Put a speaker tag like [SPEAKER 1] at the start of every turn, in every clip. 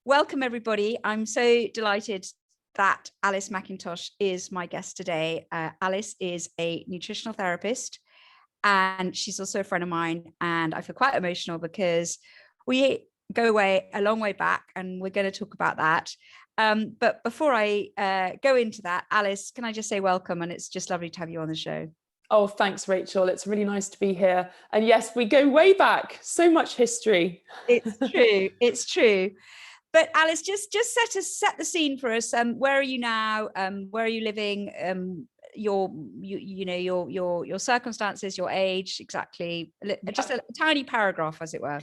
[SPEAKER 1] Welcome, everybody. I'm so delighted that Alice Mackintosh is my guest today. Alice is a nutritional therapist, and she's also a friend of mine. And I feel quite emotional because we go away a long way back, and we're going to talk about that. But before I go into that, Alice, can I just say welcome? And it's just lovely to have you on the show.
[SPEAKER 2] Oh, thanks, Rachel. It's really nice to be here. And yes, we go way back. So much history.
[SPEAKER 1] It's true. It's true. But Alice, just set the scene for us. Where are you now? Where are you living? Your circumstances, your age, exactly. Just a tiny paragraph, as it were.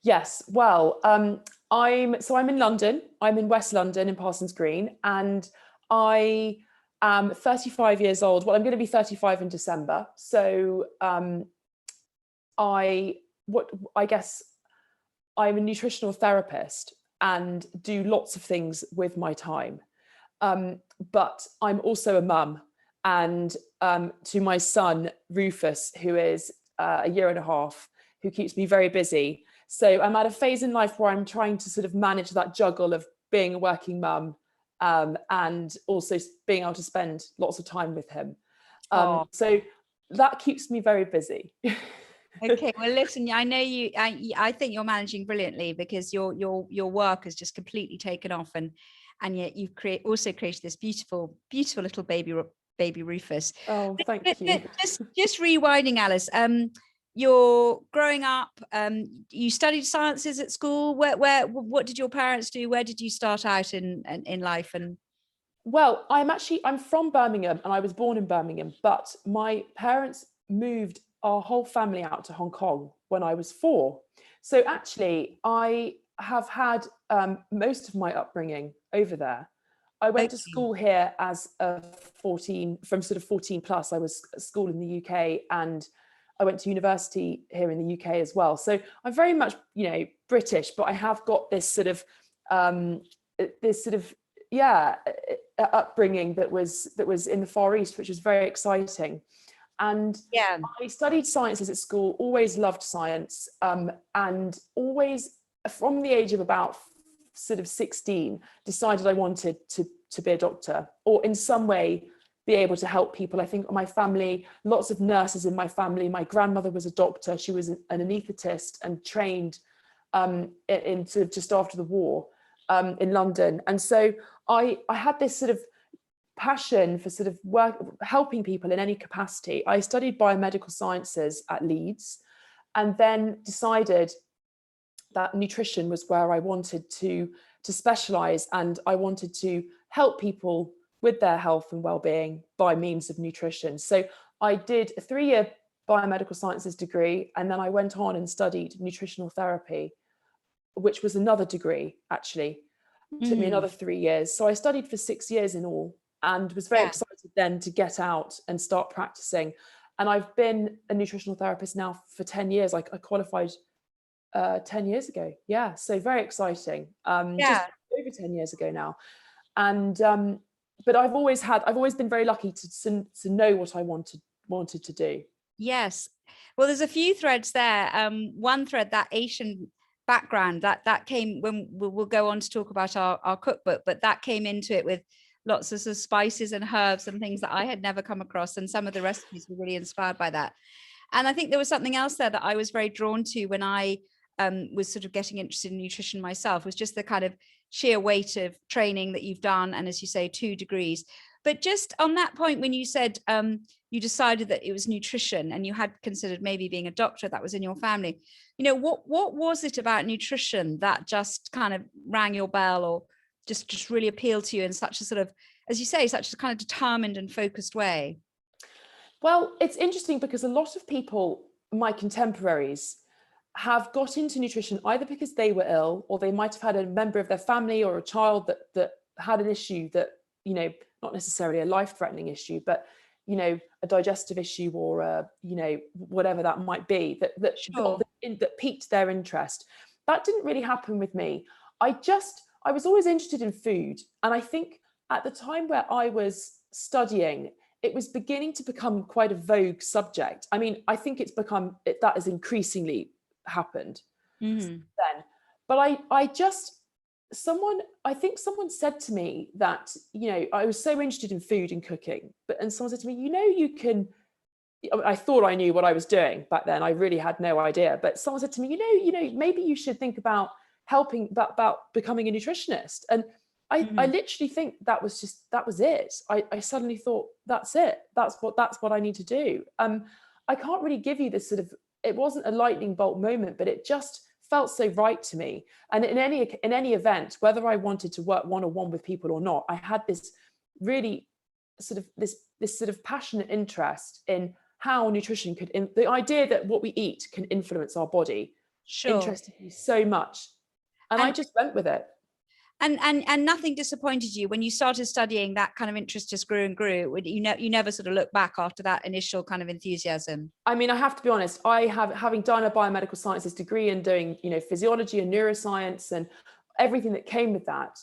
[SPEAKER 2] Yes. Well, I'm in London. I'm in West London in Parsons Green, and I am 35 years old. Well, I'm going to be 35 in December. So I guess I'm a nutritional therapist and do lots of things with my time. But I'm also a mum, and to my son, Rufus, who is a year and a half, who keeps me very busy. So I'm at a phase in life where I'm trying to sort of manage that juggle of being a working mum and also being able to spend lots of time with him. So that keeps me very busy.
[SPEAKER 1] Okay, well, listen, I know you. I think you're managing brilliantly because your work has just completely taken off, and yet you've also created this beautiful little baby Rufus.
[SPEAKER 2] Oh, thank you.
[SPEAKER 1] Just rewinding, Alice. You're growing up. You studied sciences at school. What did your parents do? Where did you start out in life? And
[SPEAKER 2] well, I'm from Birmingham, and I was born in Birmingham, but my parents moved our whole family out to Hong Kong when I was 4. So actually, I have had most of my upbringing over there. I went to school here as a 14, from sort of 14 plus. I was at school in the UK, and I went to university here in the UK as well. So I'm very much, British, but I have got this sort of upbringing that was in the Far East, which was very exciting. And
[SPEAKER 1] yeah,
[SPEAKER 2] I studied sciences at school, always loved science, and always from the age of about sort of 16, decided I wanted to be a doctor, or in some way be able to help people. I think my family, lots of nurses in my family. My grandmother was a doctor. She was an anaesthetist and trained in sort of just after the war in London. And so I had this sort of passion for sort of helping people in any capacity. I studied biomedical sciences at Leeds, and then decided that nutrition was where I wanted to specialize, and I wanted to help people with their health and well-being by means of nutrition. So I did a 3-year biomedical sciences degree, and then I went on and studied nutritional therapy, which was another degree actually. It took me another 3 years. So I studied for 6 years in all, and was very excited then to get out and start practicing. And I've been a nutritional therapist now for 10 years. I qualified 10 years ago. Yeah, so very exciting. Just over 10 years ago now. And but I've always been very lucky to know what I wanted to do.
[SPEAKER 1] Yes. Well, there's a few threads there. One thread, that Asian background, that came when we'll go on to talk about our cookbook, but that came into it with lots of sort of spices and herbs and things that I had never come across, and some of the recipes were really inspired by that. And I think there was something else there that I was very drawn to when I was sort of getting interested in nutrition myself, was just the kind of sheer weight of training that you've done, and as you say, 2 degrees. But just on that point, when you said you decided that it was nutrition and you had considered maybe being a doctor, that was in your family, what was it about nutrition that just kind of rang your bell, or just really appealed to you in such a sort of, as you say, such a kind of determined and focused way?
[SPEAKER 2] Well, it's interesting because a lot of people, my contemporaries, have got into nutrition either because they were ill, or they might have had a member of their family or a child that had an issue that, not necessarily a life-threatening issue, but a digestive issue, or whatever that might be, that piqued their interest. That didn't really happen with me. I was always interested in food, and I think at the time where I was studying, it was beginning to become quite a vogue subject. I mean, I think that has increasingly happened then, but I just I think someone said to me that, I was so interested in food and cooking, and someone said to me, you can, I thought I knew what I was doing back then. I really had no idea. But someone said to me, maybe you should think about helping, about becoming a nutritionist. And I literally think that was it. I suddenly thought, that's it. That's what I need to do. I can't really give you this sort of, it wasn't a lightning bolt moment, but it just felt so right to me. And in any event, whether I wanted to work one-on-one with people or not, I had this really sort of this sort of passionate interest in how nutrition the idea that what we eat can influence our body.
[SPEAKER 1] Sure.
[SPEAKER 2] Interested me so much. And I just went with it.
[SPEAKER 1] And nothing disappointed you when you started studying. That kind of interest just grew and grew. You never sort of look back after that initial kind of enthusiasm.
[SPEAKER 2] I mean, I have to be honest, having done a biomedical sciences degree and doing, physiology and neuroscience and everything that came with that,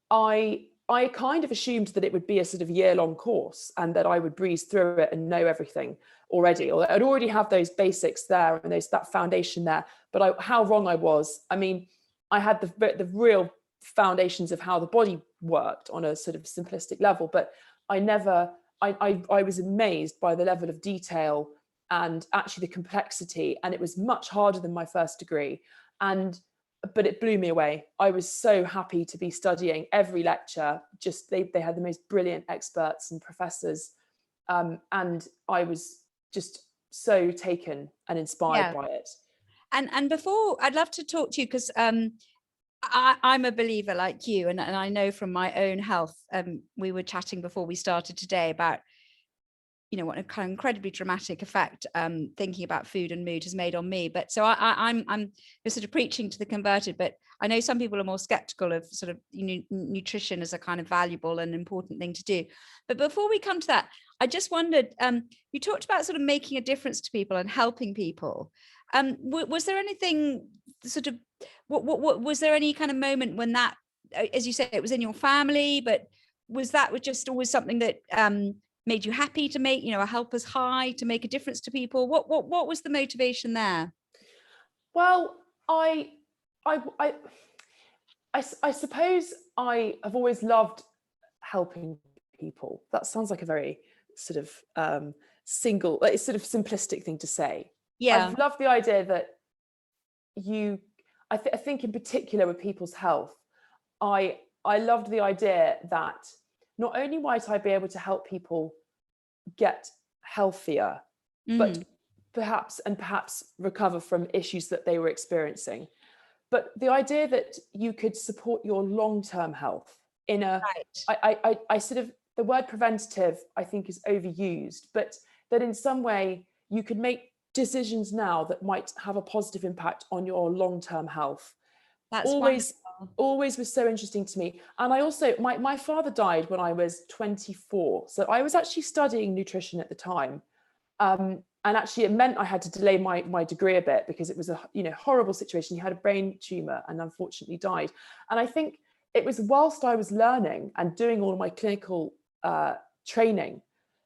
[SPEAKER 2] I kind of assumed that it would be a sort of year-long course and that I would breeze through it and know everything already, or I'd already have those basics there and that foundation there. But how wrong I was. I mean, I had the real foundations of how the body worked on a sort of simplistic level, but I was amazed by the level of detail and actually the complexity, and it was much harder than my first degree, but it blew me away. I was so happy to be studying every lecture. Just they had the most brilliant experts and professors, and I was just so taken and inspired by it.
[SPEAKER 1] And before, I'd love to talk to you because I'm a believer like you, and I know from my own health. We were chatting before we started today about, what a kind of incredibly dramatic effect thinking about food and mood has made on me. But so I'm sort of preaching to the converted, but I know some people are more skeptical of sort of nutrition as a kind of valuable and important thing to do. But before we come to that, I just wondered, you talked about sort of making a difference to people and helping people. Was there anything sort of, what was there any kind of moment when that, as you said, it was in your family, but was just always something that made you happy to make, a helper's high, to make a difference to people? What was the motivation there?
[SPEAKER 2] Well, I suppose I have always loved helping people. That sounds like a very sort of it's sort of simplistic thing to say.
[SPEAKER 1] Yeah.
[SPEAKER 2] I've loved the idea that I think in particular with people's health, I loved the idea that not only might I be able to help people get healthier, but perhaps recover from issues that they were experiencing, but the idea that you could support your long-term health in a, I sort of, the word preventative I think is overused, but that in some way you could make decisions now that might have a positive impact on your long-term health. That's always was so interesting to me. And I also, my father died when I was 24. So I was actually studying nutrition at the time. And actually it meant I had to delay my degree a bit because it was a horrible situation. He had a brain tumor and unfortunately died. And I think it was whilst I was learning and doing all of my clinical training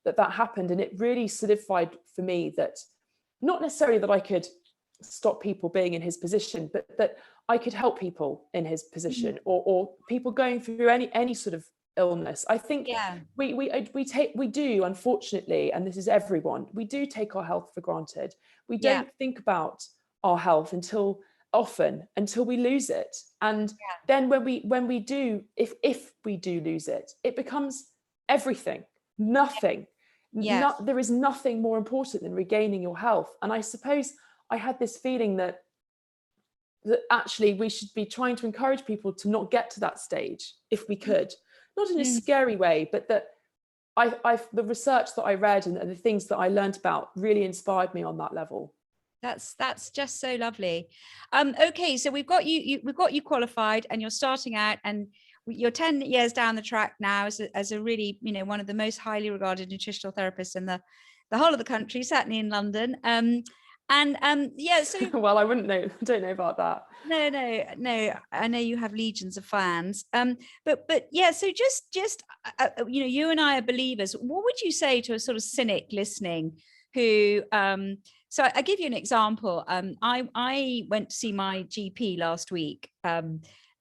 [SPEAKER 2] that happened. And it really solidified for me that not necessarily that I could stop people being in his position, but that I could help people in his position or people going through any sort of illness. I think we do, unfortunately, and this is everyone, we do take our health for granted. We don't think about our health until we lose it. And then when we do, if we do lose it, it becomes everything, nothing. There is nothing more important than regaining your health. And I suppose I had this feeling that actually we should be trying to encourage people to not get to that stage if we could, not in a scary way, but that the research that I read and the things that I learned about really inspired me on that level.
[SPEAKER 1] That's just so lovely. Okay, so we've got you qualified, and you're starting out, and you're 10 years down the track now as a really, one of the most highly regarded nutritional therapists in the whole of the country, certainly in London. So
[SPEAKER 2] well, I don't know about that.
[SPEAKER 1] No, I know you have legions of fans. But yeah, so just you and I are believers. What would you say to a sort of cynic listening who so I give you an example. I went to see my GP last week,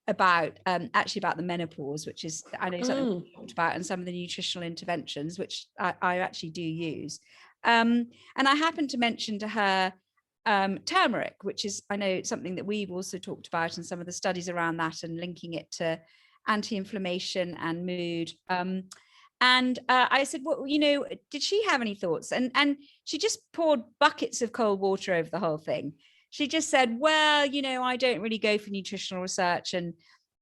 [SPEAKER 1] about actually about the menopause, which is, I know, something we talked about, and some of the nutritional interventions, which I actually do use. And I happened to mention to her turmeric, which is, I know, something that we've also talked about, and some of the studies around that and linking it to anti-inflammation and mood. And I said, well, did she have any thoughts? And she just poured buckets of cold water over the whole thing. She just said, well, I don't really go for nutritional research. And,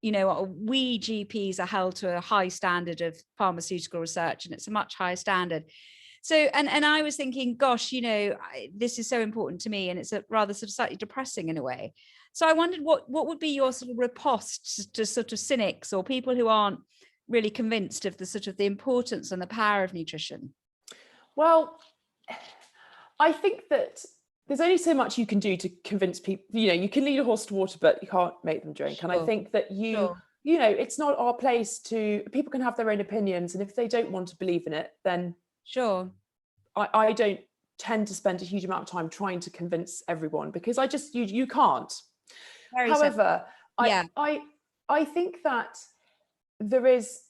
[SPEAKER 1] we GPs are held to a high standard of pharmaceutical research, and it's a much higher standard. So, and I was thinking, gosh, this is so important to me, and it's a rather sort of slightly depressing in a way. So I wondered what would be your sort of riposte to sort of cynics or people who aren't really convinced of the sort of the importance and the power of nutrition?
[SPEAKER 2] Well, I think that there's only so much you can do to convince people. You can lead a horse to water, but you can't make them drink.
[SPEAKER 1] Sure.
[SPEAKER 2] And I think that it's not our place to, people can have their own opinions. And if they don't want to believe in it, then
[SPEAKER 1] sure.
[SPEAKER 2] I don't tend to spend a huge amount of time trying to convince everyone, because I just, you can't.
[SPEAKER 1] Very
[SPEAKER 2] However,
[SPEAKER 1] simple.
[SPEAKER 2] I think that there is,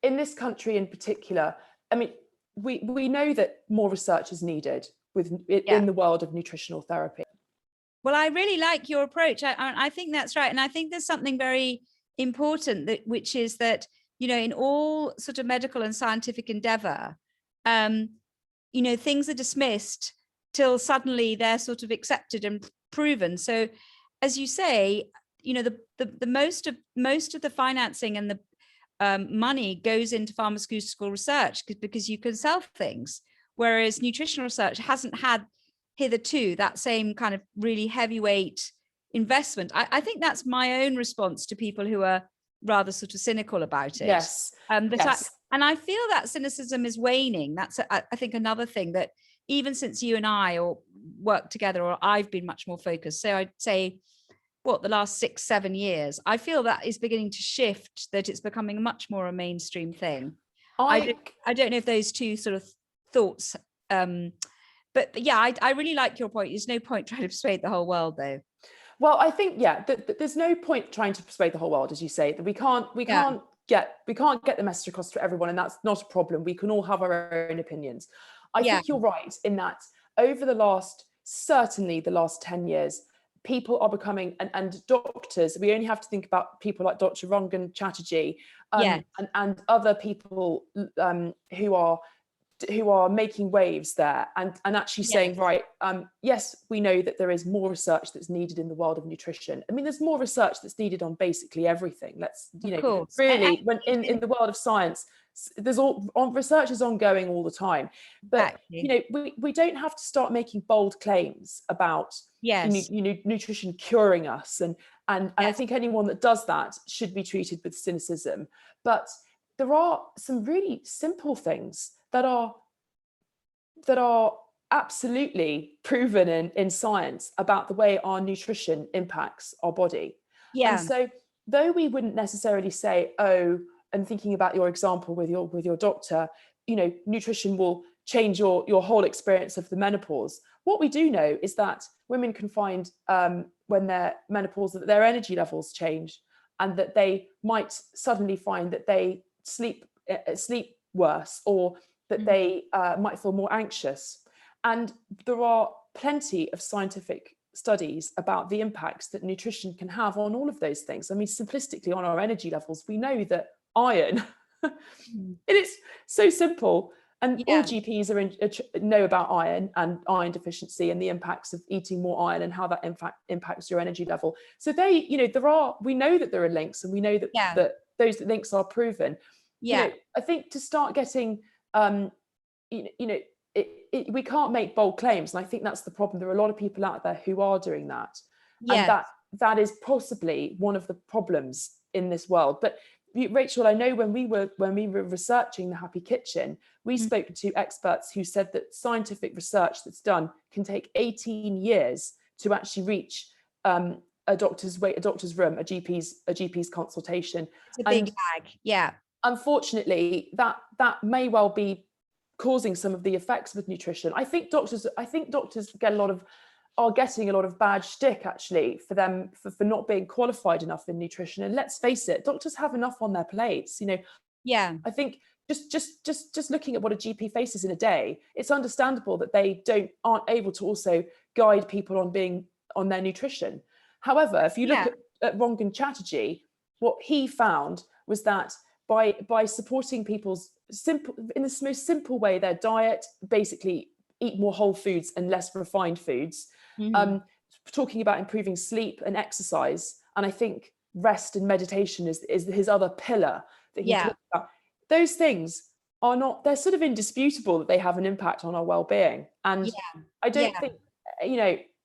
[SPEAKER 2] in this country in particular, I mean, we know that more research is needed in the world of nutritional therapy.
[SPEAKER 1] Well, I really like your approach. I think that's right. And I think there's something very important, which is that, in all sort of medical and scientific endeavor, things are dismissed till suddenly they're sort of accepted and proven. So, as you say, the most of the financing and the money goes into pharmaceutical research because you can sell things, whereas nutritional research hasn't had hitherto that same kind of really heavyweight investment. I think that's my own response to people who are rather sort of cynical about it.
[SPEAKER 2] Yes.
[SPEAKER 1] And I feel that cynicism is waning. That's, I think, another thing that even since you and I worked together, or I've been much more focused. So I'd say, the last 6-7 years, I feel that is beginning to shift, that it's becoming much more a mainstream thing. I don't know if those two sort of thoughts, but yeah, I really like your point. There's no point trying to persuade the whole world, though.
[SPEAKER 2] Well, I think, there's no point trying to persuade the whole world, as you say, that we can't get the message across to everyone, and that's not a problem. We can all have our own opinions. I think you're right in that over certainly the last 10 years, people are becoming, and doctors, we only have to think about people like Dr. Rangan Chatterjee and other people who are making waves there and actually saying, right, yes, we know that there is more research that's needed in the world of nutrition. I mean, there's more research that's needed on basically everything. Let's, really, when in the world of science, there's research is ongoing all the time. But, we don't have to start making bold claims about nutrition curing us. And I think anyone that does that should be treated with cynicism. But there are some really simple things that are absolutely proven in science about the way our nutrition impacts our body. And so, though we wouldn't necessarily say, and thinking about your example with your doctor, nutrition will change your whole experience of the menopause. What we do know is that women can find when they're menopause that their energy levels change, and that they might suddenly find that they sleep worse, or that they might feel more anxious. And there are plenty of scientific studies about the impacts that nutrition can have on all of those things. I mean, simplistically, on our energy levels, we know that iron, it is so simple. And all GPs know about iron and iron deficiency and the impacts of eating more iron and how that impacts your energy level. So we know that there are links, and we know that those links are proven. I think to start getting, we can't make bold claims, and I think that's the problem. There are a lot of people out there who are doing that, and that is possibly one of the problems in this world. But Rachel, I know when we were researching the Happy Kitchen, we spoke to experts who said that scientific research that's done can take 18 years to actually reach a doctor's room, a GP's consultation.
[SPEAKER 1] It's a big bag.
[SPEAKER 2] Unfortunately, that may well be causing some of the effects with nutrition. I think doctors get a lot of are getting a lot of bad shtick actually for them for not being qualified enough in nutrition. And let's face it, doctors have enough on their plates.
[SPEAKER 1] Yeah.
[SPEAKER 2] I think just looking at what a GP faces in a day, it's understandable that they aren't able to also guide people on their nutrition. However, if you look at Rangan Chatterjee, what he found was that by supporting people's in the most simple way, their diet, basically eat more whole foods and less refined foods, talking about improving sleep and exercise, and I think rest and meditation is his other pillar that he talks about. Those things are not, they're sort of indisputable that they have an impact on our well-being. And I don't think,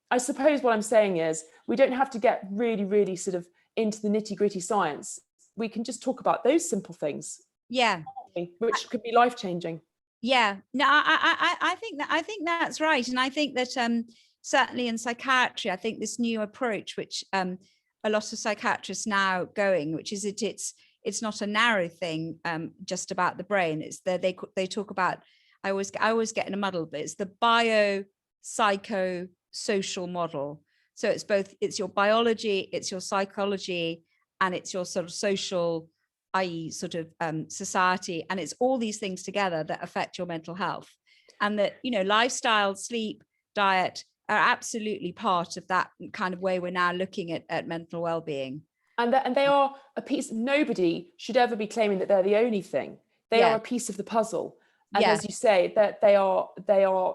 [SPEAKER 2] I suppose what I'm saying is we don't have to get really, really sort of into the nitty-gritty science. We can just talk about those simple things. Which could be life-changing.
[SPEAKER 1] No, I think that's right. And I think that certainly in psychiatry, I think this new approach, which a lot of psychiatrists now going, which is it's not a narrow thing just about the brain. It's they talk about, I always get in a muddle, but it's the bio-psycho-social model. So it's your biology, it's your psychology, and it's your sort of social, i.e. sort of society, and it's all these things together that affect your mental health. And that, lifestyle, sleep, diet are absolutely part of that kind of way we're now looking at mental well-being.
[SPEAKER 2] And they are a piece. Nobody should ever be claiming that they're the only thing. They are a piece of the puzzle. And as you say, that they are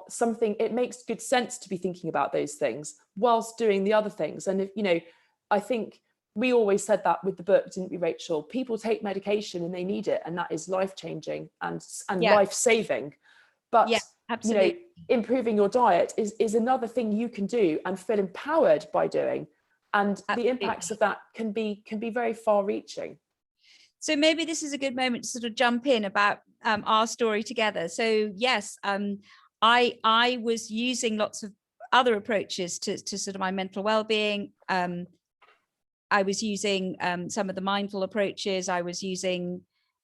[SPEAKER 2] something. It makes good sense to be thinking about those things whilst doing the other things. And if I think we always said that with the book, didn't we, Rachel? People take medication and they need it, and that is life-changing and life-saving. But
[SPEAKER 1] absolutely.
[SPEAKER 2] Improving your diet is another thing you can do and feel empowered by doing. And the impacts of that can be very far-reaching.
[SPEAKER 1] So maybe this is a good moment to sort of jump in about our story together. So yes, I was using lots of other approaches to sort of my mental well-being. I was using some of the mindful approaches. I was using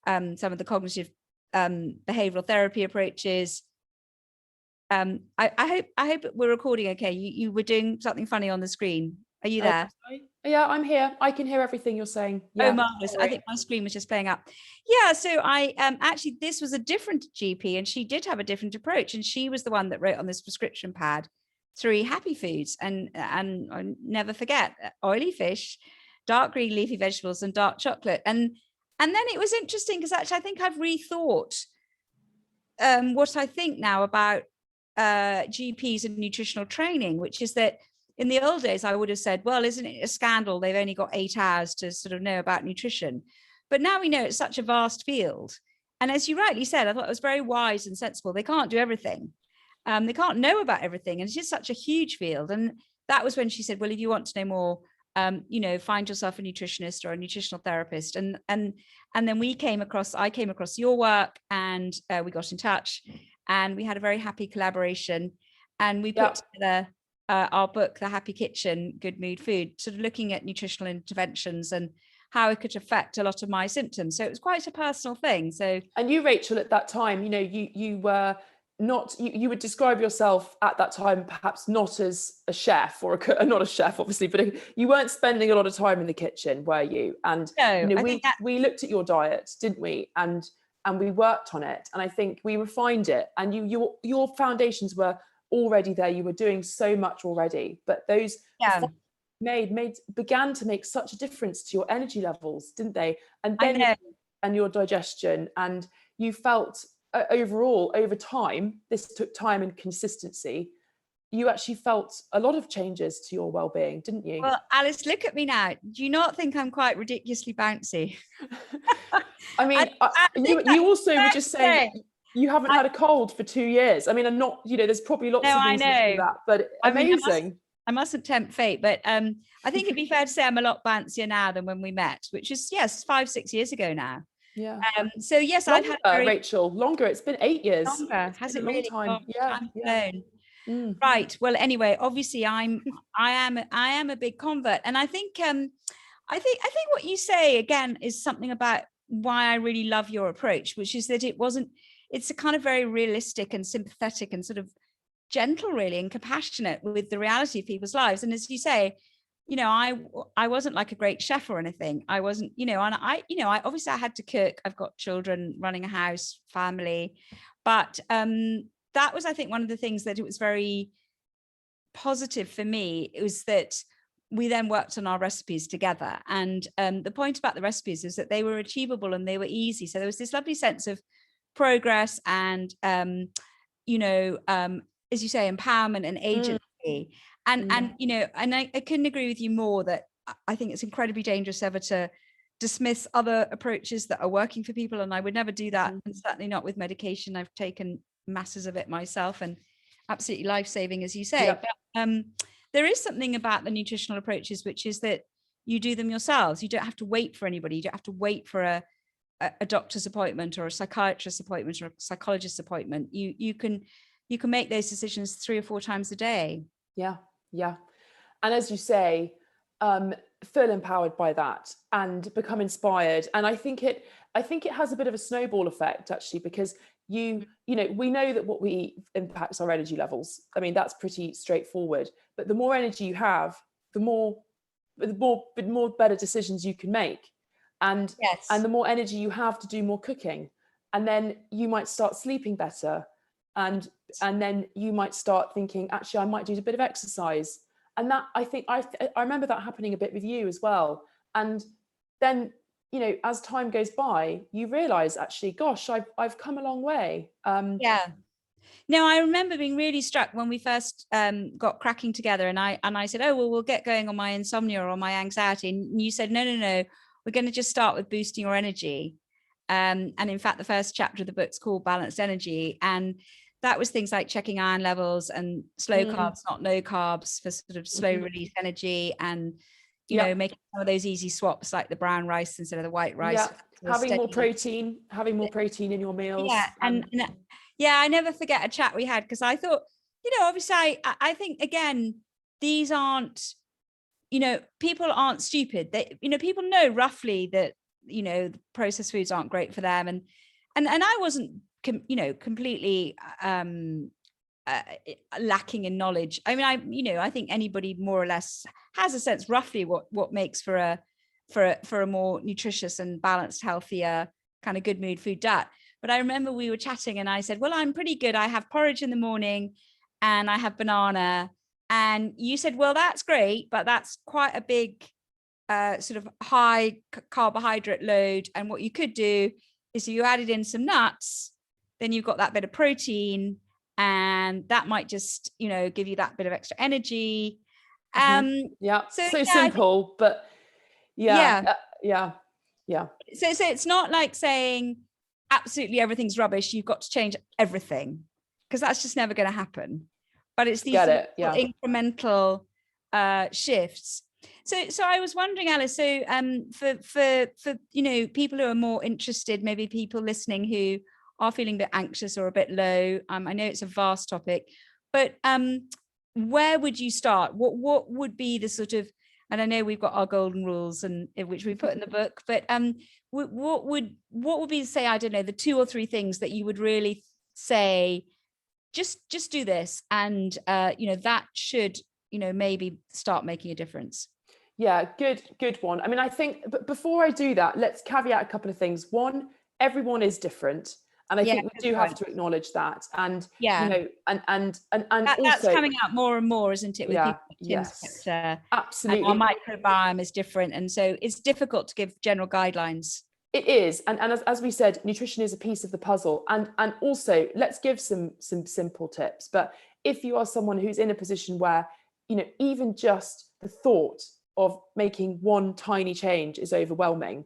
[SPEAKER 1] some of the cognitive behavioral therapy approaches. I hope we're recording okay. You were doing something funny on the screen. Are you there?
[SPEAKER 2] Yeah, I'm here. I can hear everything you're saying.
[SPEAKER 1] Oh, marvelous. I think my screen was just playing up. Yeah, so I actually, this was a different GP, and she did have a different approach, and she was the one that wrote on this prescription pad 3 happy foods, and I'll never forget, oily fish, dark green leafy vegetables, and dark chocolate. And then it was interesting because actually I think I've rethought what I think now about GPs and nutritional training, which is that in the old days, I would have said, well, isn't it a scandal? They've only got 8 hours to sort of know about nutrition. But now we know it's such a vast field. And as you rightly said, I thought it was very wise and sensible. They can't do everything. They can't know about everything. And it's just such a huge field. And that was when she said, well, if you want to know more, find yourself a nutritionist or a nutritional therapist. And then I came across your work, and we got in touch, and we had a very happy collaboration. And we put together our book, The Happy Kitchen, Good Mood Food, sort of looking at nutritional interventions and how it could affect a lot of my symptoms. So it was quite a personal thing. So,
[SPEAKER 2] and you, Rachel, at that time, you were not, you would describe yourself at that time perhaps not as a chef or not a chef, obviously, but you weren't spending a lot of time in the kitchen, were you? And we looked at your diet, didn't we? And we worked on it, and I think we refined it. And your foundations were already there. You were doing so much already, but those began to make such a difference to your energy levels, didn't they? And then and your digestion, and you felt overall over time, this took time and consistency, you actually felt a lot of changes to your well-being, didn't you?
[SPEAKER 1] Well, Alice, look at me now. Do you not think I'm quite ridiculously bouncy?
[SPEAKER 2] I mean, you also were just saying you haven't had a cold for 2 years. I mean, I'm not, there's probably lots of reasons for that, but amazing.
[SPEAKER 1] I mustn't tempt fate, but I think it'd be fair to say I'm a lot bouncier now than when we met, which is 5-6 years ago now.
[SPEAKER 2] Yeah.
[SPEAKER 1] So yes,
[SPEAKER 2] longer, I've had Rachel, longer. It's been 8 years.
[SPEAKER 1] Longer. Has it really?
[SPEAKER 2] Time.
[SPEAKER 1] Right. Well, anyway, obviously I am a big convert, and I think what you say again is something about why I really love your approach, which is that it's a kind of very realistic and sympathetic and sort of gentle really and compassionate with the reality of people's lives. And as you say, I wasn't like a great chef or anything. I wasn't, and I obviously I had to cook. I've got children, running a house, family, but that was, I think, one of the things that it was very positive for me. It was that we then worked on our recipes together. And the point about the recipes is that they were achievable and they were easy. So there was this lovely sense of progress and, as you say, empowerment and agency. And I couldn't agree with you more that I think it's incredibly dangerous ever to dismiss other approaches that are working for people. And I would never do that. And certainly not with medication. I've taken masses of it myself and absolutely life-saving, as you say.
[SPEAKER 2] Yep.
[SPEAKER 1] But there is something about the nutritional approaches, which is that you do them yourselves. You don't have to wait for anybody. You don't have to wait for a doctor's appointment or a psychiatrist's appointment or a psychologist's appointment. You can make those decisions 3 or 4 times a day.
[SPEAKER 2] Yeah. And as you say, feel empowered by that and become inspired. And I think it has a bit of a snowball effect, actually, because we know that what we eat impacts our energy levels. I mean, that's pretty straightforward. But the more energy you have, the more better decisions you can make. And the more energy you have to do more cooking. And then you might start sleeping better. And then you might start thinking, actually, I might do a bit of exercise. And that, I think, I remember that happening a bit with you as well. And then, as time goes by, you realize, actually, gosh, I've come a long way.
[SPEAKER 1] No, I remember being really struck when we first got cracking together, and I said, oh, well, we'll get going on my insomnia or my anxiety. And you said, no, we're going to just start with boosting your energy. And in fact, the first chapter of the book's called Balanced Energy. And that was things like checking iron levels and slow carbs, not no carbs, for sort of slow release energy, and making some of those easy swaps like the brown rice instead of the white rice.
[SPEAKER 2] Having more protein in your meals.
[SPEAKER 1] And I never forget a chat we had, because I thought, obviously I think, again, these aren't, people aren't stupid. They, people know roughly that, processed foods aren't great for them. And I wasn't, completely lacking in knowledge. I mean, I think anybody more or less has a sense roughly what makes for a more nutritious and balanced, healthier kind of good mood food diet. But I remember we were chatting and I said, well, I'm pretty good. I have porridge in the morning and I have banana. And you said, well, that's great, but that's quite a big sort of high carbohydrate load. And what you could do is you added in some nuts, then you've got that bit of protein, and that might just, give you that bit of extra energy.
[SPEAKER 2] So simple, but yeah.
[SPEAKER 1] So it's not like saying absolutely everything's rubbish, you've got to change everything, because that's just never going to happen. But it's these incremental shifts. So I was wondering, Alice, so for people who are more interested, maybe people listening who are feeling a bit anxious or a bit low, I know it's a vast topic, but where would you start? What would be the sort of, and I know we've got our golden rules, and which we put in the book, but what would be, say, I don't know, the 2 or 3 things that you would really say, just do this, and that should maybe start making a difference?
[SPEAKER 2] Yeah, good one. I mean, I think, but before I do that, let's caveat a couple of things. One, everyone is different. And I think we do have to acknowledge that. And, and
[SPEAKER 1] that's
[SPEAKER 2] also
[SPEAKER 1] coming out more and more, isn't it? With people,
[SPEAKER 2] absolutely.
[SPEAKER 1] And our microbiome is different. And so it's difficult to give general guidelines.
[SPEAKER 2] It is. And as we said, nutrition is a piece of the puzzle. And also, let's give some simple tips. But if you are someone who's in a position where, even just the thought of making one tiny change is overwhelming,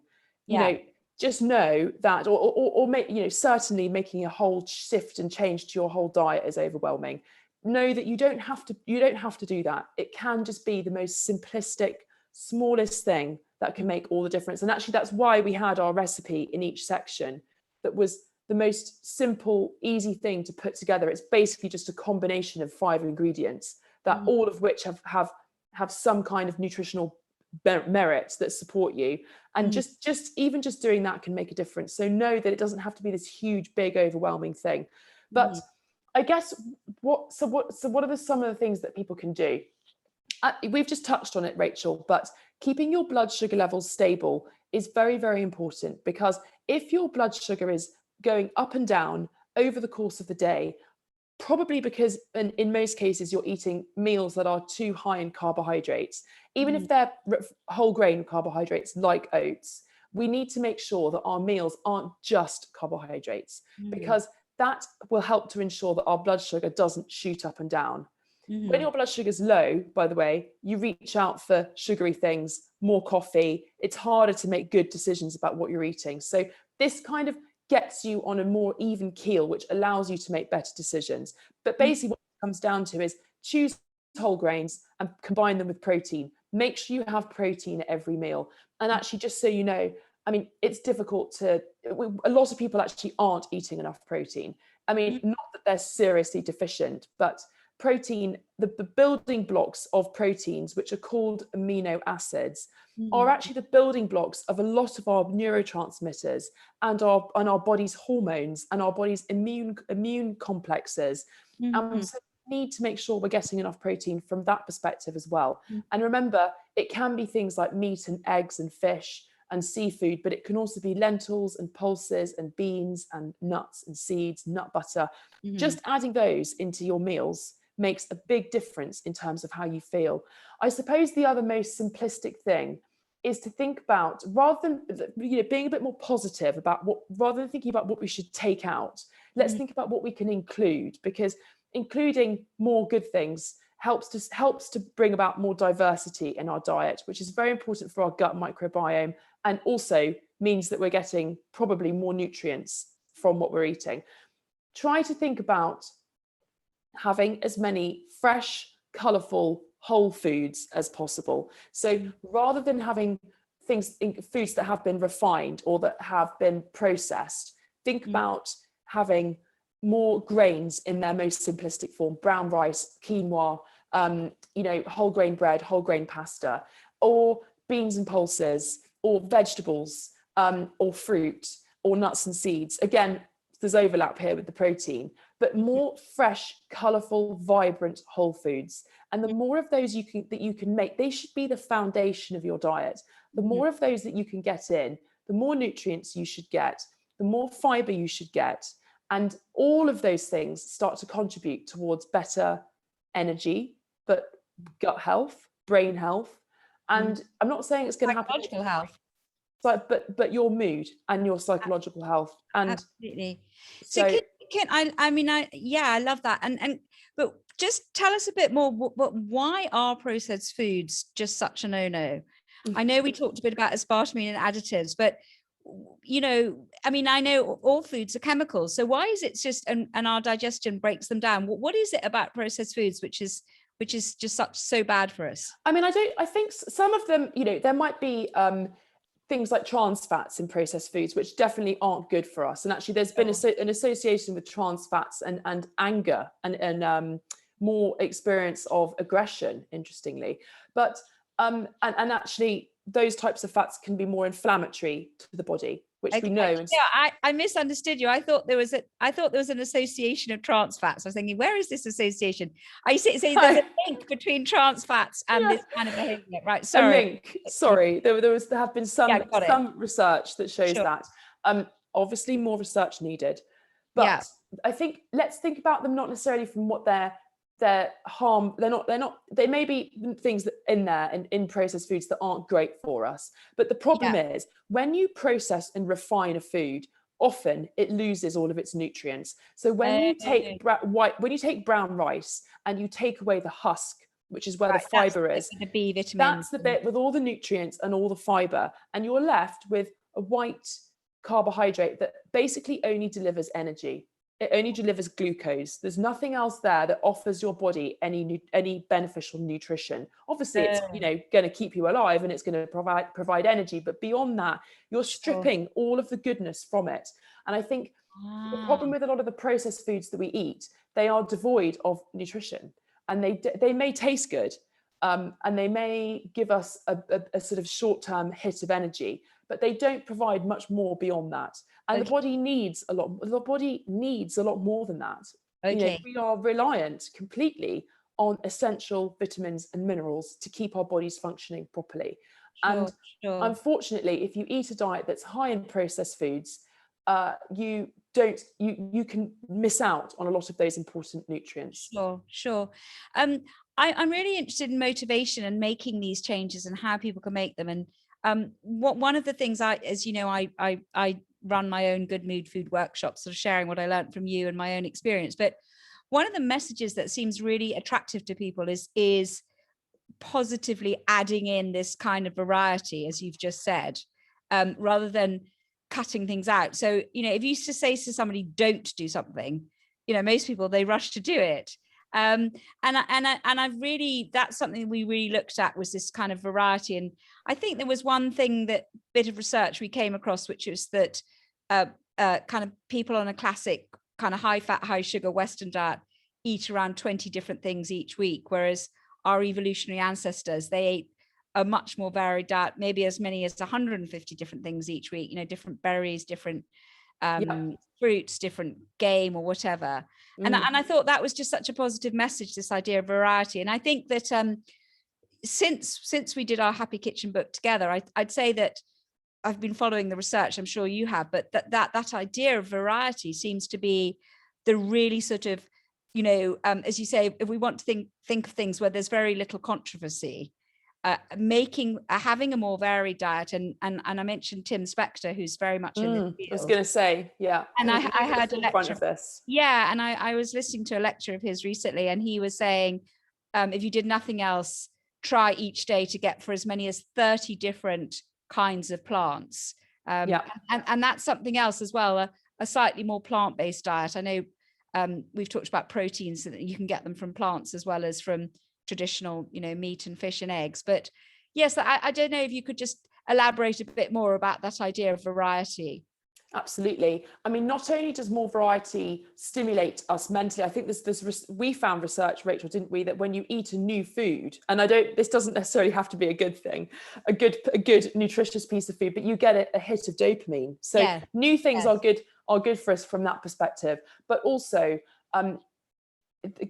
[SPEAKER 2] just know that, or make, certainly making a whole shift and change to your whole diet is overwhelming. Know that you don't have to do that. It can just be the most simplistic, smallest thing that can make all the difference. And actually, that's why we had our recipe in each section. That was the most simple, easy thing to put together. It's basically just a combination of 5 ingredients that all of which have some kind of nutritional merits that support you. And just doing that can make a difference. So know that it doesn't have to be this huge, big, overwhelming thing. But I guess so what are some of the things that people can do? We've just touched on it, Rachel, but keeping your blood sugar levels stable is very, very important, because if your blood sugar is going up and down over the course of the day, probably because in most cases you're eating meals that are too high in carbohydrates, even if they're whole grain carbohydrates like oats, we need to make sure that our meals aren't just carbohydrates, because that will help to ensure that our blood sugar doesn't shoot up and down. When your blood sugar is low, by the way, you reach out for sugary things, more coffee. It's harder to make good decisions about what you're eating. So this kind of gets you on a more even keel, which allows you to make better decisions. But basically what it comes down to is choose whole grains and combine them with protein. Make sure you have protein at every meal. And actually, just so you know, I mean, it's difficult a lot of people actually aren't eating enough protein. I mean, not that they're seriously deficient, but protein, the building blocks of proteins, which are called amino acids, are actually the building blocks of a lot of our neurotransmitters and our body's hormones and our body's immune complexes. So we need to make sure we're getting enough protein from that perspective as well. And remember, it can be things like meat and eggs and fish and seafood, but it can also be lentils and pulses and beans and nuts and seeds, nut butter. Just adding those into your meals makes a big difference in terms of how you feel. I suppose the other most simplistic thing is to think about, rather than being a bit more positive about rather than thinking about what we should take out, let's think about what we can include, because including more good things helps to bring about more diversity in our diet, which is very important for our gut microbiome, and also means that we're getting probably more nutrients from what we're eating. Try to think about having as many fresh, colourful, whole foods as possible. So rather than having foods that have been refined or that have been processed, think about having more grains in their most simplistic form: brown rice, quinoa, whole grain bread, whole grain pasta, or beans and pulses, or vegetables, or fruit, or nuts and seeds. Again, there's overlap here with the protein, but more fresh, colourful, vibrant whole foods. And the more of those that you can make, they should be the foundation of your diet. The more of those that you can get in, the more nutrients you should get, the more fibre you should get. And all of those things start to contribute towards better energy, but gut health, brain health. And I'm not saying it's going to happen.
[SPEAKER 1] Psychological health.
[SPEAKER 2] But your mood and your psychological health. And
[SPEAKER 1] absolutely. So I love that. But just tell us a bit more, why are processed foods just such a no-no? I know we talked a bit about aspartame and additives, but I know all foods are chemicals. So why is it just, and our digestion breaks them down? What is it about processed foods which is just so bad for us?
[SPEAKER 2] I mean, I think some of them, there might be things like trans fats in processed foods, which definitely aren't good for us. And actually there's been an association with trans fats and anger and more experience of aggression, interestingly. But and actually those types of fats can be more inflammatory to the body, which we know.
[SPEAKER 1] Yeah, I misunderstood you. I thought there was an association of trans fats. I was thinking, where is this association? I say there's a link between trans fats and this kind of behavior, right? Sorry.
[SPEAKER 2] A link. Sorry, there have been some research that shows that. Obviously, more research needed, but I think let's think about them not necessarily from what their harm. They may be things that in processed foods that aren't great for us. But the problem is, when you process and refine a food, often it loses all of its nutrients. So when you take brown rice and you take away the husk, which is where the fiber is,
[SPEAKER 1] the B vitamins,
[SPEAKER 2] that's the bit with all the nutrients and all the fiber, and you're left with a white carbohydrate that basically only delivers energy. It only delivers glucose. There's nothing else there that offers your body any beneficial nutrition. Obviously, it's going to keep you alive and it's going to provide energy, but beyond that, you're stripping all of the goodness from it. And I think the problem with a lot of the processed foods that we eat, they are devoid of nutrition, and they may taste good, and they may give us a sort of short-term hit of energy, but they don't provide much more beyond that. And the body needs a lot more than that.
[SPEAKER 1] Okay.
[SPEAKER 2] we are reliant completely on essential vitamins and minerals to keep our bodies functioning properly.
[SPEAKER 1] Sure.
[SPEAKER 2] And
[SPEAKER 1] Sure.
[SPEAKER 2] unfortunately, if you eat a diet that's high in processed foods, you can miss out on a lot of those important nutrients.
[SPEAKER 1] Sure, sure. I'm really interested in motivation and making these changes and how people can make them. And one of the things as you know, I run my own good mood food workshops, sort of sharing what I learned from you and my own experience. But one of the messages that seems really attractive to people is positively adding in this kind of variety, as you've just said, rather than cutting things out. So, if you used to say to somebody, don't do something, most people, they rush to do it. I really, that's something we really looked at, was this kind of variety. And I think there was one bit of research we came across, which was that kind of people on a classic kind of high fat, high sugar Western diet eat around 20 different things each week, whereas our evolutionary ancestors, they ate a much more varied diet, maybe as many as 150 different things each week, different berries, different fruits, different game or whatever. And I thought that was just such a positive message, this idea of variety. And I think that since we did our Happy Kitchen book together, I'd say that I've been following the research, I'm sure you have, but that idea of variety seems to be the really sort of, as you say, if we want to think of things where there's very little controversy, having a more varied diet. And I mentioned Tim Spector, who's very much in this field.
[SPEAKER 2] I was going to say, yeah.
[SPEAKER 1] And I had a lecture
[SPEAKER 2] of this.
[SPEAKER 1] Yeah, and I was listening to a lecture of his recently, and he was saying, if you did nothing else, try each day to get for as many as 30 different kinds of plants. And that's something else as well, a slightly more plant-based diet. I know we've talked about proteins, so that you can get them from plants as well as from traditional, meat and fish and eggs. But yes, I don't know if you could just elaborate a bit more about that idea of variety.
[SPEAKER 2] Absolutely. I mean, not only does more variety stimulate us mentally, I think we found research, Rachel, didn't we, that when you eat a new food, and this doesn't necessarily have to be a good thing, a good nutritious piece of food, but you get a hit of dopamine. So new things are good for us from that perspective. But also,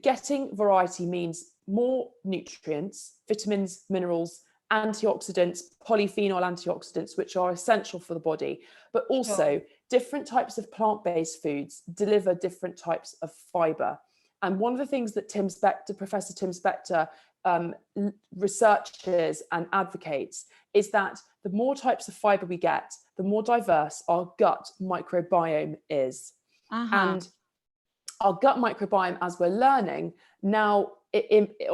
[SPEAKER 2] getting variety means more nutrients, vitamins, minerals, antioxidants, polyphenol antioxidants, which are essential for the body, but also different types of plant-based foods deliver different types of fiber. And one of the things that Professor Tim Spector researches and advocates is that the more types of fiber we get, the more diverse our gut microbiome is. And our gut microbiome, as we're learning now,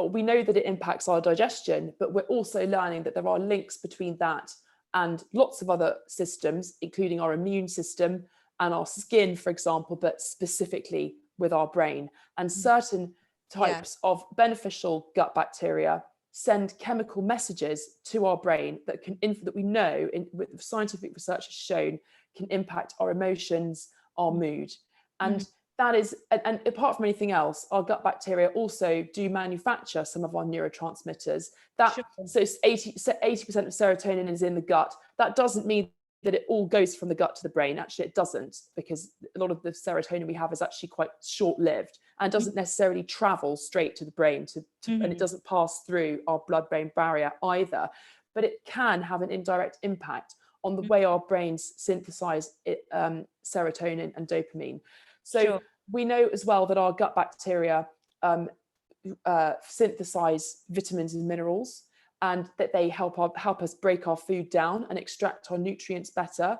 [SPEAKER 2] we know that it impacts our digestion, but we're also learning that there are links between that and lots of other systems, including our immune system and our skin, for example, but specifically with our brain. And certain types of beneficial gut bacteria send chemical messages to our brain that we know, with scientific research has shown, can impact our emotions, our mood. And that is, and apart from anything else, our gut bacteria also do manufacture some of our neurotransmitters. So 80% of serotonin is in the gut. That doesn't mean that it all goes from the gut to the brain. Actually, it doesn't, because a lot of the serotonin we have is actually quite short-lived and doesn't necessarily travel straight to the brain, and it doesn't pass through our blood-brain barrier either. But it can have an indirect impact on the way our brains synthesize serotonin and dopamine. So we know as well that our gut bacteria synthesize vitamins and minerals, and that they help us break our food down and extract our nutrients better.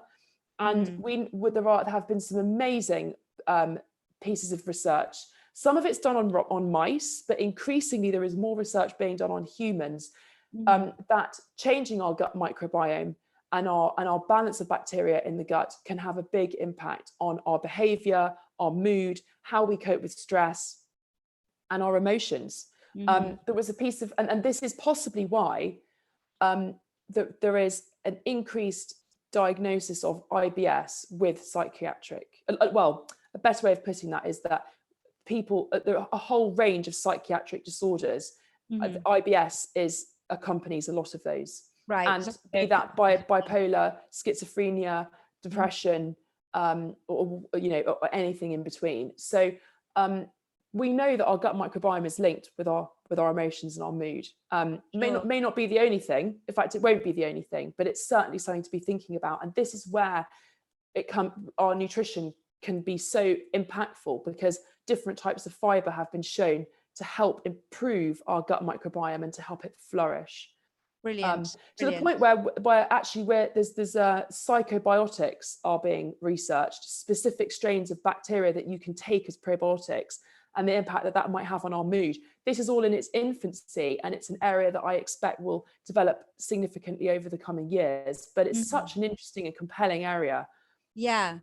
[SPEAKER 2] And there have been some amazing pieces of research. Some of it's done on mice, but increasingly there is more research being done on humans, that changing our gut microbiome and our balance of bacteria in the gut can have a big impact on our behavior, our mood, how we cope with stress, and our emotions. There was a piece of, and this is possibly why there is an increased diagnosis of IBS with psychiatric. Well, a better way of putting that is that there are a whole range of psychiatric disorders. IBS accompanies a lot of those.
[SPEAKER 1] Right.
[SPEAKER 2] And be that bipolar, schizophrenia, depression, or anything in between. So we know that our gut microbiome is linked with our emotions and our mood.
[SPEAKER 1] Sure.
[SPEAKER 2] May not be the only thing. In fact, it won't be the only thing, but it's certainly something to be thinking about. And this is where our nutrition can be so impactful, because different types of fiber have been shown to help improve our gut microbiome and to help it flourish.
[SPEAKER 1] Brilliant.
[SPEAKER 2] To the point where actually there's psychobiotics are being researched, specific strains of bacteria that you can take as probiotics, and the impact that might have on our mood. This is all in its infancy, and it's an area that I expect will develop significantly over the coming years. But it's such an interesting and compelling area.
[SPEAKER 1] Yeah.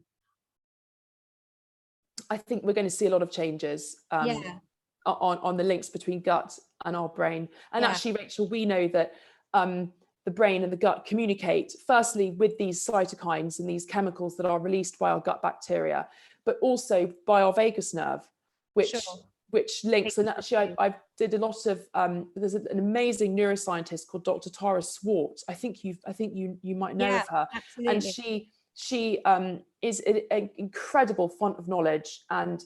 [SPEAKER 2] I think we're going to see a lot of changes on the links between gut and our brain. And actually, Rachel, we know that the brain and the gut communicate, firstly with these cytokines and these chemicals that are released by our gut bacteria, but also by our vagus nerve, which links. And actually, I did a lot of there's an amazing neuroscientist called Dr. Tara Swart. I think you might know of her.
[SPEAKER 1] Absolutely.
[SPEAKER 2] And she is an incredible font of knowledge and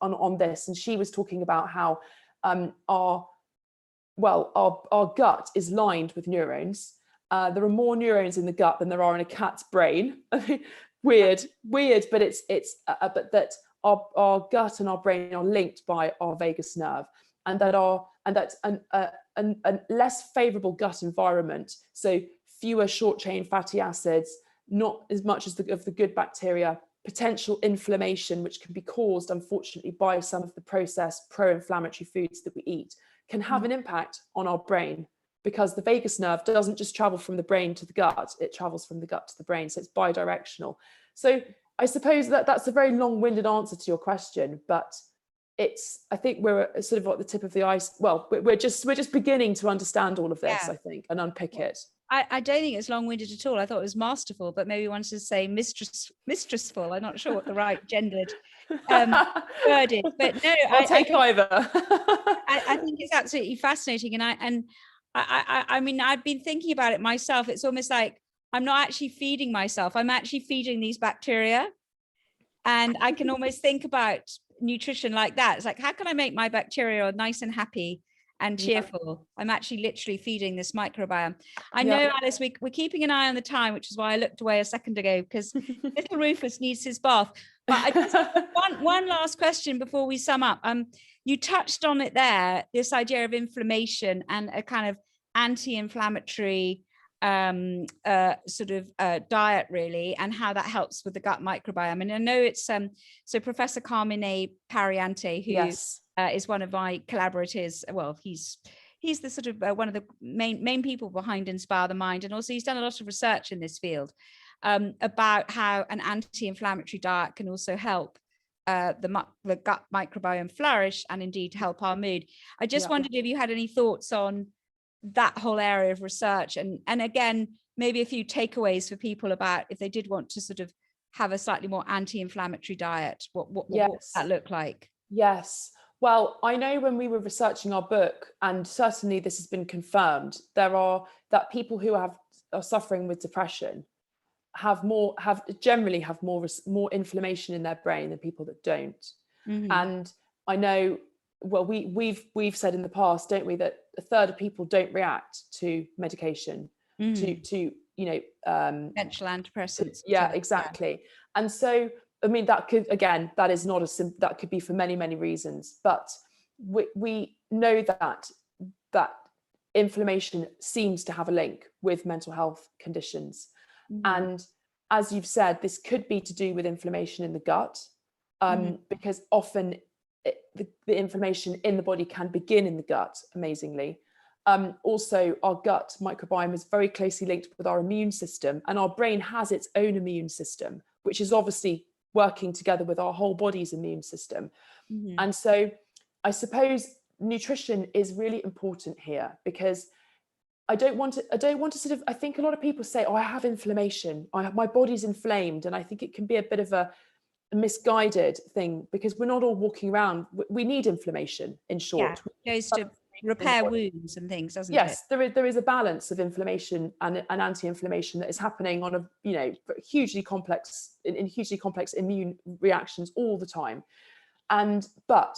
[SPEAKER 2] on this. And she was talking about how our gut is lined with neurons. There are more neurons in the gut than there are in a cat's brain. weird, but but that our gut and our brain are linked by our vagus nerve, and that a less favorable gut environment, so fewer short chain fatty acids, not as much as of the good bacteria, potential inflammation, which can be caused, unfortunately, by some of the processed pro-inflammatory foods that we eat, can have an impact on our brain, because the vagus nerve doesn't just travel from the brain to the gut, it travels from the gut to the brain. So it's bidirectional. So I suppose that's a very long-winded answer to your question, but I think we're sort of at the tip of the ice. Well, we're just beginning to understand all of this, I think, and unpick it.
[SPEAKER 1] I don't think it's long-winded at all. I thought it was masterful, but maybe one should say mistressful. I'm not sure what the right gendered word is, but no,
[SPEAKER 2] I'll take either.
[SPEAKER 1] I think it's absolutely fascinating, and I mean, I've been thinking about it myself. It's almost like I'm not actually feeding myself. I'm actually feeding these bacteria, and I can almost think about nutrition like that. It's like, how can I make my bacteria nice and happy and cheerful? I'm actually literally feeding this microbiome. I know, Alice, we're keeping an eye on the time, which is why I looked away a second ago, because little Rufus needs his bath. But I just one last question before we sum up. You touched on it there, this idea of inflammation and a kind of anti-inflammatory sort of diet, really, and how that helps with the gut microbiome. And I know it's so Professor Carmine Pariante, who is one of my collaborators. Well, he's the sort of one of the main people behind Inspire the Mind, and also he's done a lot of research in this field about how an anti-inflammatory diet can also help the gut microbiome flourish and indeed help our mood. I just wondered if you had any thoughts on that whole area of research, and again, maybe a few takeaways for people about if they did want to sort of have a slightly more anti-inflammatory diet, what would that look like?
[SPEAKER 2] Yes. Well, I know when we were researching our book, and certainly this has been confirmed, that people who are suffering with depression generally have more inflammation in their brain than people that don't. And I know, well, we've said in the past, don't we, that a third of people don't react to medication, to
[SPEAKER 1] potential antidepressants.
[SPEAKER 2] Exactly. And so, I mean, that could be for many reasons, but we know that inflammation seems to have a link with mental health conditions. And as you've said, this could be to do with inflammation in the gut, because often the inflammation in the body can begin in the gut, amazingly. Also, our gut microbiome is very closely linked with our immune system, and our brain has its own immune system, which is obviously working together with our whole body's immune system. And so I suppose nutrition is really important here, because I don't want to sort of, I think a lot of people say, oh, I have inflammation, my body's inflamed. And I think it can be a bit of a misguided thing, because we're not all walking around. We need inflammation, in short.
[SPEAKER 1] It goes to repair wounds and things, doesn't it?
[SPEAKER 2] Yes, there is a balance of inflammation and anti-inflammation that is happening on a hugely complex immune reactions all the time. But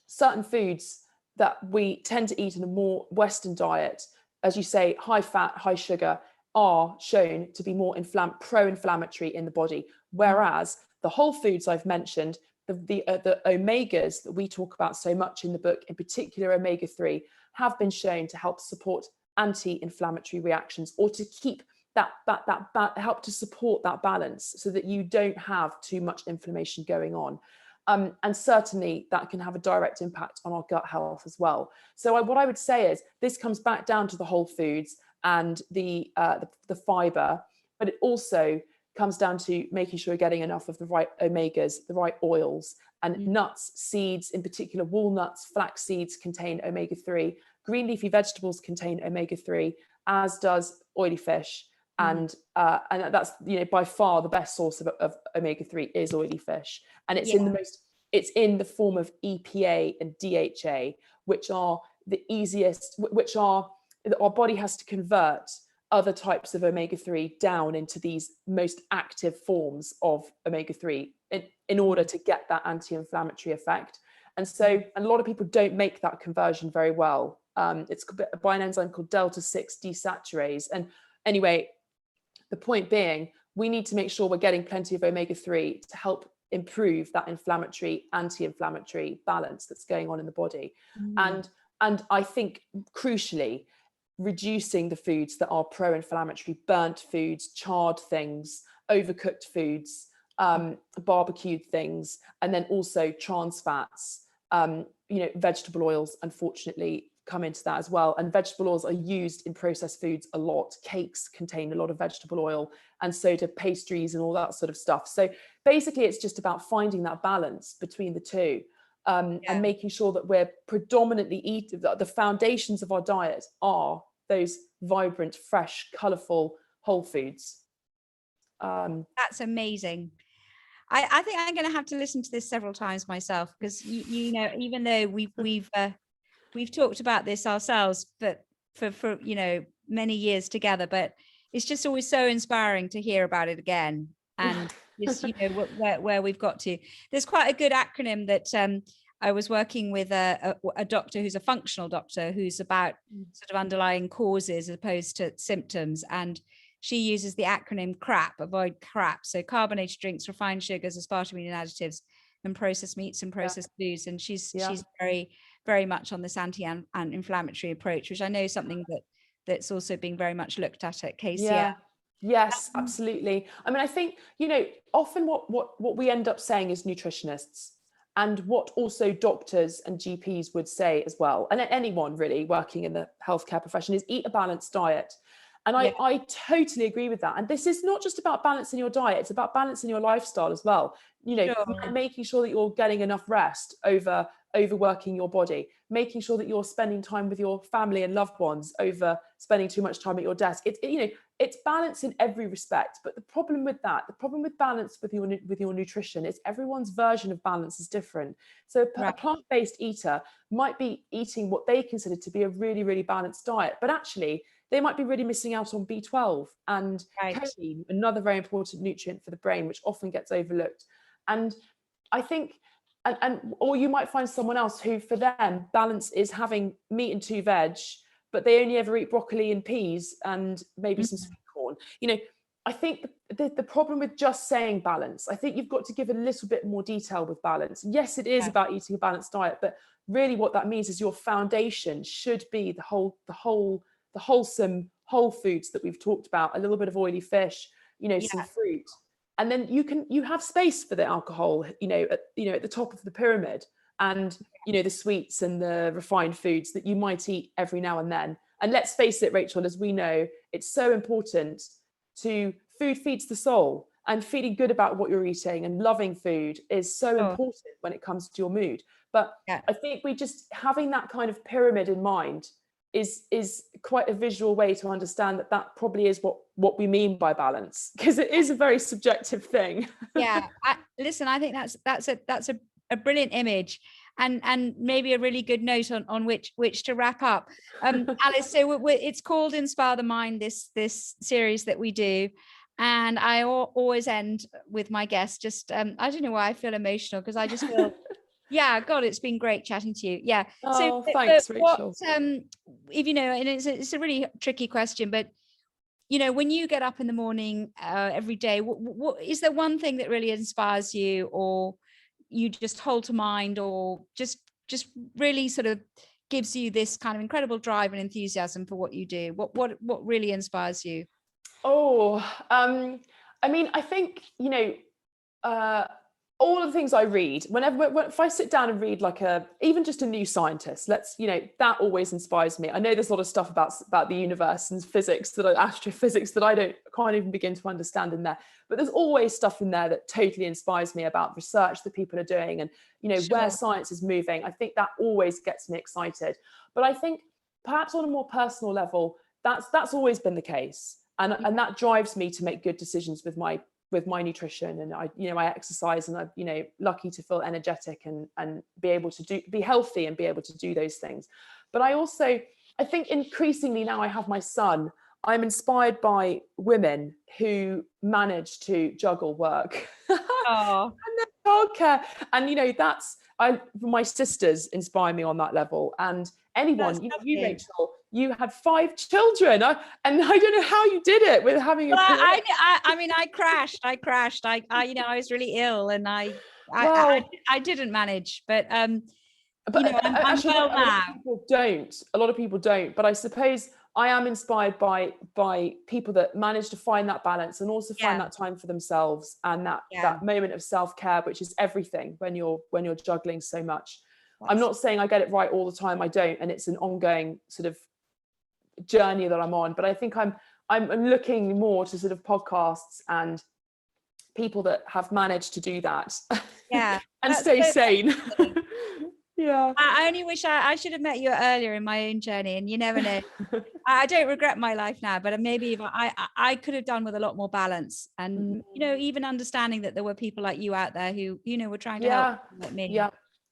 [SPEAKER 2] certain foods that we tend to eat in a more Western diet, as you say, high fat, high sugar, are shown to be more pro-inflammatory in the body. Whereas the whole foods I've mentioned, the omegas that we talk about so much in the book, in particular omega-3, have been shown to help support anti-inflammatory reactions, or to keep help to support that balance so that you don't have too much inflammation going on. And certainly that can have a direct impact on our gut health as well. So what I would say is this comes back down to the whole foods and the fiber, but it also comes down to making sure you're getting enough of the right omegas, the right oils, and nuts, seeds, in particular walnuts, flax seeds contain omega-3, green leafy vegetables contain omega-3, as does oily fish. And that's, you know, by far the best source of omega-3 is oily fish, and it's it's in the form of EPA and DHA, which are the easiest, which are our body has to convert other types of omega-3 down into these most active forms of omega-3 in order to get that anti-inflammatory effect. And so a lot of people don't make that conversion very well. It's by an enzyme called delta-6 desaturase. And anyway, the point being, we need to make sure we're getting plenty of omega-3 to help improve that anti-inflammatory balance that's going on in the body. And I think crucially, reducing the foods that are pro-inflammatory, burnt foods, charred things, overcooked foods, barbecued things, and then also trans fats. You know, vegetable oils, unfortunately, come into that as well. And vegetable oils are used in processed foods a lot. Cakes contain a lot of vegetable oil, and so do pastries and all that sort of stuff. So basically, it's just about finding that balance between the two, and making sure that we're predominantly the foundations of our diet are those vibrant, fresh, colourful whole foods.
[SPEAKER 1] That's amazing. I think I'm going to have to listen to this several times myself, because you know, even though we've talked about this ourselves, but for you know, many years together, but it's just always so inspiring to hear about it again, and just, you know, where we've got to. There's quite a good acronym that I was working with a doctor who's a functional doctor, who's about sort of underlying causes as opposed to symptoms, and she uses the acronym CRAP, avoid crap. So carbonated drinks, refined sugars, aspartame and additives, and processed meats and processed foods. And she's very, very much on this anti-inflammatory approach, which I know is something that's also being very much looked at KCL.
[SPEAKER 2] Yeah. Yes, absolutely. I mean, I think, you know, often what we end up saying as nutritionists, and what also doctors and GPs would say as well, and anyone really working in the healthcare profession, is eat a balanced diet. And I totally agree with that. And this is not just about balancing your diet, it's about balancing your lifestyle as well. You know, making sure that you're getting enough rest over overworking your body, making sure that you're spending time with your family and loved ones over spending too much time at your desk. You know, it's balance in every respect. But the problem with balance with your nutrition is everyone's version of balance is different. So a plant-based eater might be eating what they consider to be a really, really balanced diet, but actually they might be really missing out on B12 and choline, another very important nutrient for the brain, which often gets overlooked. And I think, or you might find someone else who, for them, balance is having meat and 2 veg, but they only ever eat broccoli and peas and maybe some sweet corn. You know, I think the problem with just saying balance, I think you've got to give a little bit more detail with balance. Yes, it is about eating a balanced diet, but really what that means is your foundation should be the wholesome whole foods that we've talked about, a little bit of oily fish, you know, some fruit. And then you have space for the alcohol, you know, at the top of the pyramid, and, you know, the sweets and the refined foods that you might eat every now and then. And let's face it, Rachel, as we know, it's so important food feeds the soul, and feeling good about what you're eating and loving food is so important when it comes to your mood. But I think we just having that kind of pyramid in mind is quite a visual way to understand that probably is what we mean by balance, because it is a very subjective thing.
[SPEAKER 1] Listen, I think that's a brilliant image, and maybe a really good note on which to wrap up. Alice, so it's called Inspire the Mind, this series that we do, and I always end with my guests just I don't know why I feel emotional, because I just feel Yeah, God, it's been great chatting to you. Yeah.
[SPEAKER 2] Oh,
[SPEAKER 1] So,
[SPEAKER 2] thanks,
[SPEAKER 1] what,
[SPEAKER 2] Rachel.
[SPEAKER 1] if you know, and it's a really tricky question, but you know, when you get up in the morning every day, what is there one thing that really inspires you, or you just hold to mind, or just really sort of gives you this kind of incredible drive and enthusiasm for what you do? What really inspires you?
[SPEAKER 2] Oh, I mean, I think, all of the things I read, if I sit down and read like even just a new scientist, that always inspires me. I know there's a lot of stuff about the universe and physics, astrophysics, that I can't even begin to understand in there. But there's always stuff in there that totally inspires me about research that people are doing, and, where
[SPEAKER 1] Sure.
[SPEAKER 2] science is moving. I think that always gets me excited. But I think perhaps on a more personal level, that's always been the case. And that drives me to make good decisions with my nutrition. And I exercise, and I'm lucky to feel energetic and be able to be healthy and be able to do those things. But I think increasingly now I have my son, I'm inspired by women who manage to juggle work
[SPEAKER 1] Oh,
[SPEAKER 2] and their childcare. And my sisters inspire me on that level. And
[SPEAKER 1] that's
[SPEAKER 2] anyone, you
[SPEAKER 1] lovely.
[SPEAKER 2] Rachel, you had 5 children, and I don't know how you did it with having a
[SPEAKER 1] Well,
[SPEAKER 2] career.
[SPEAKER 1] I mean, I crashed. I was really ill, and
[SPEAKER 2] Well,
[SPEAKER 1] I didn't manage, but I'm
[SPEAKER 2] actually,
[SPEAKER 1] well
[SPEAKER 2] a lot
[SPEAKER 1] now.
[SPEAKER 2] of people don't. A lot of people don't. But I suppose I am inspired by people that manage to find that balance, and also find
[SPEAKER 1] Yeah,
[SPEAKER 2] that time for themselves, and
[SPEAKER 1] yeah.
[SPEAKER 2] that moment of self-care, which is everything when you're juggling so much. I'm
[SPEAKER 1] That's
[SPEAKER 2] not saying I get it right all the time. I don't, and it's an ongoing sort of journey that I'm on. But I think I'm looking more to sort of podcasts and people that have managed to do that
[SPEAKER 1] yeah.
[SPEAKER 2] and
[SPEAKER 1] That's
[SPEAKER 2] stay
[SPEAKER 1] so
[SPEAKER 2] sane.
[SPEAKER 1] fascinating.
[SPEAKER 2] Yeah.
[SPEAKER 1] I only wish I should have met you earlier in my own journey, and you never know. I don't regret my life now, but maybe if I could have done with a lot more balance, and even understanding that there were people like you out there who were trying to help
[SPEAKER 2] Yeah,
[SPEAKER 1] people like me.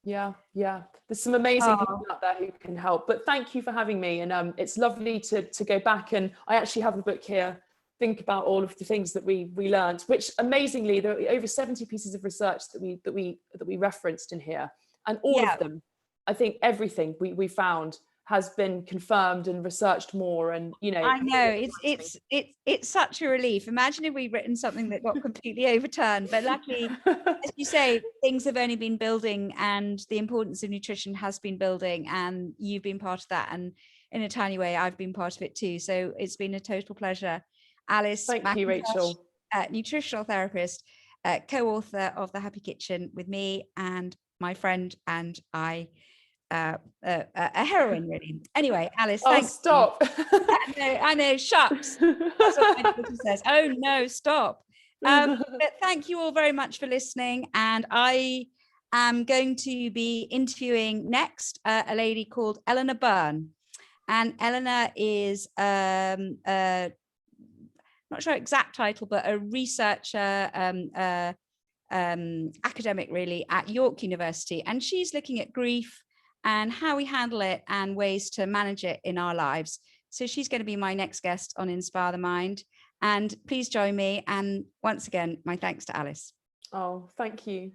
[SPEAKER 2] yeah. There's some amazing people
[SPEAKER 1] Oh,
[SPEAKER 2] out there who can help. But thank you for having me, and it's lovely to go back. And I actually have the book here. Think about all of the things that we learned, which amazingly there are over 70 pieces of research that we referenced in here, and all
[SPEAKER 1] yeah.
[SPEAKER 2] of them, I think everything we found has been confirmed and researched more, and
[SPEAKER 1] I know
[SPEAKER 2] really
[SPEAKER 1] it's such a relief. Imagine if we'd written something that got completely overturned, but luckily,
[SPEAKER 2] exciting.
[SPEAKER 1] as you say, things have only been building, and the importance of nutrition has been building, and you've been part of that, and in a tiny way I've been part of it too. So it's been a total pleasure. Alice
[SPEAKER 2] Thank you,
[SPEAKER 1] Mackintosh,
[SPEAKER 2] Rachel.
[SPEAKER 1] nutritional therapist, co-author of The Happy Kitchen with me and my friend, and a heroine really. Anyway, Alice,
[SPEAKER 2] Oh,
[SPEAKER 1] thank you.
[SPEAKER 2] stop.
[SPEAKER 1] I know, shucks. That's what my daughter says. Oh no, stop. But thank you all very much for listening. And I am going to be interviewing next a lady called Eleanor Byrne. And Eleanor is not sure exact title, but a researcher, academic really at York University. And she's looking at grief and how we handle it and ways to manage it in our lives. So she's going to be my next guest on Inspire the Mind. And please join me. And once again, my thanks to Alice.
[SPEAKER 2] Oh, thank you.